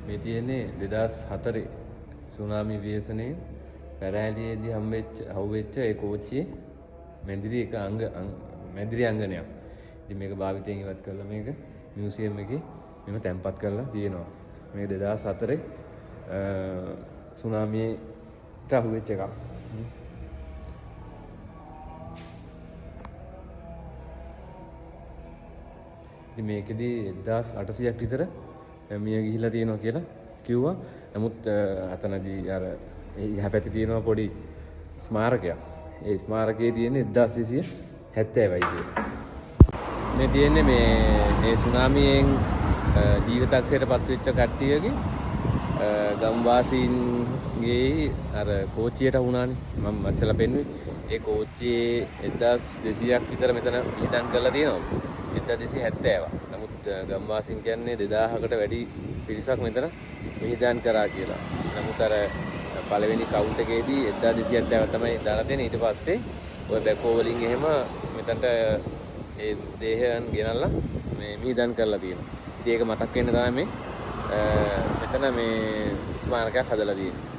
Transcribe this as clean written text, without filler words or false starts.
මේ තියෙන්නේ 2004 සුනාමි ව්‍යසනයේ පැරහැලියේදී හවුවෙච්ච ඒ කෝච්චියේ මැදිරි එක මැදිරි අංගනයක්. ඉතින් මේක භාවිතයෙන් ඉවත් කරලා මේක මියුසියම් එකේ මෙහෙම තැන්පත් කරලා තියෙනවා. මේ 2004 සුනාමියට අහුවෙච්ච එකක්. ඉතින් මේකෙදී 1800ක් විතර මිය ගිහිලා තියෙනවා කියලා කිව්වා. නමුත් අතනදී අර එහා පැත්තේ තියෙනවා පොඩි ස්මාරකයක්. ඒ ස්මාරකයේ තියෙන්නේ 1270යි කියලා. මේ තියෙන්නේ මේ සුනාමියෙන් ජීවිතක්ෂයට පත්වෙච්ච කට්ටියගේ ගම්වාසීන්ගේ අර කෝච්චියට වුණානේ. මම මත්සලා පෙන්නුවේ. ඒ කෝච්චියේ 1200ක් විතර මෙතන විහිදන් කරලා තියෙනවා. 1270ක්. නමුත් ගම්වාසීන් කියන්නේ 2000කට වැඩි පිරිසක් මෙතන විහිදන් කරා කියලා. නමුත් අර පළවෙනි කවුන්ට් එකේදී 1270 තමයි දාලා තියෙන්නේ. ඊට පස්සේ ඔය බැකෝ වලින් එහෙම මෙතනට ඒ දේහයන් ගෙනල්ලා මේ විහිදන් කරලා තියෙනවා. ඉතින් ඒක මතක් වෙන්න තමයි මෙතන මේ ස්මාරකයක් හදලා තියෙන්නේ.